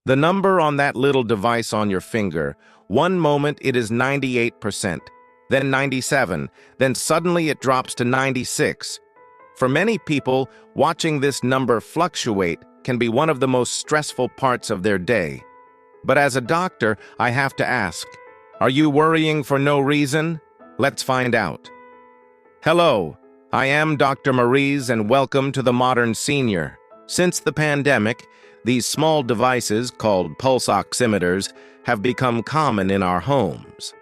The number on that little device on your finger, one moment it is 98%, then 97, then suddenly it drops to 96. For many people, watching this number fluctuate can be one of the most stressful parts of their day. But as a doctor, I have to ask, are you worrying for no reason? Let's find out. Hello, I am Dr. Mariz and welcome to the Modern Senior. Since the pandemic, these small devices called pulse oximeters have become common in our homes.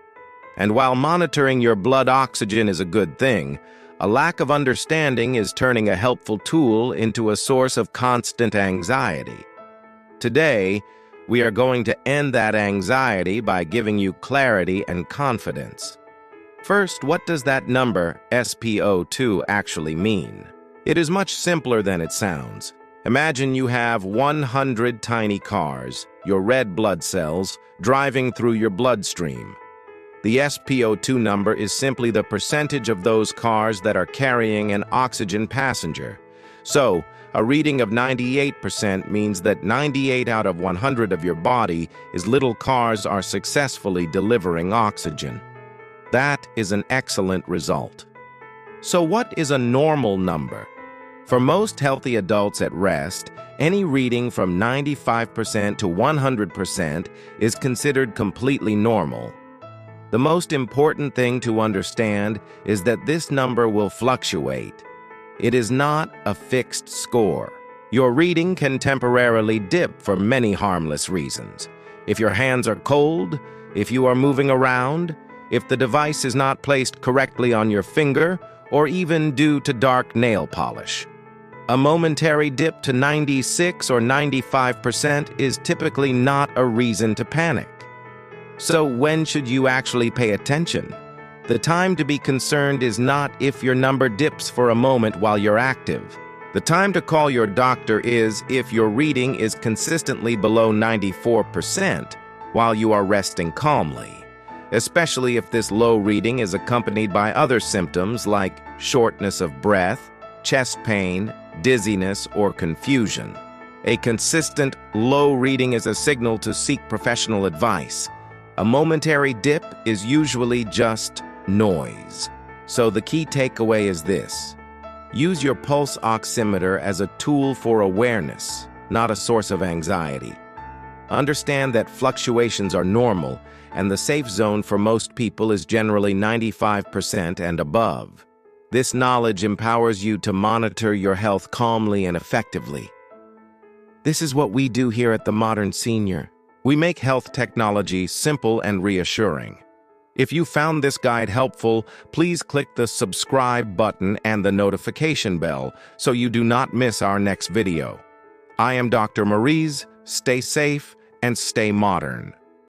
And while monitoring your blood oxygen is a good thing, a lack of understanding is turning a helpful tool into a source of constant anxiety. Today, we are going to end that anxiety by giving you clarity and confidence. First, what does that number, SpO2, actually mean? It is much simpler than it sounds. Imagine you have 100 tiny cars, your red blood cells, driving through your bloodstream. The SpO2 number is simply the percentage of those cars that are carrying an oxygen passenger. So, a reading of 98% means that 98 out of 100 of your body is little cars are successfully delivering oxygen. That is an excellent result. So what is a normal number? For most healthy adults at rest, any reading from 95% to 100% is considered completely normal. The most important thing to understand is that this number will fluctuate. It is not a fixed score. Your reading can temporarily dip for many harmless reasons. If your hands are cold, if you are moving around, if the device is not placed correctly on your finger, or even due to dark nail polish. A momentary dip to 96 or 95% is typically not a reason to panic. So when should you actually pay attention? The time to be concerned is not if your number dips for a moment while you're active. The time to call your doctor is if your reading is consistently below 94% while you are resting calmly, especially if this low reading is accompanied by other symptoms like shortness of breath, chest pain, dizziness, or confusion. A consistent low reading is a signal to seek professional advice. A momentary dip is usually just noise. So the key takeaway is this. Use your pulse oximeter as a tool for awareness, not a source of anxiety. Understand that fluctuations are normal, and the safe zone for most people is generally 95% and above. This knowledge empowers you to monitor your health calmly and effectively. This is what we do here at the Modern Senior. We make health technology simple and reassuring. If you found this guide helpful, please click the subscribe button and the notification bell so you do not miss our next video. I am Dr. Mariz. Stay safe and stay modern.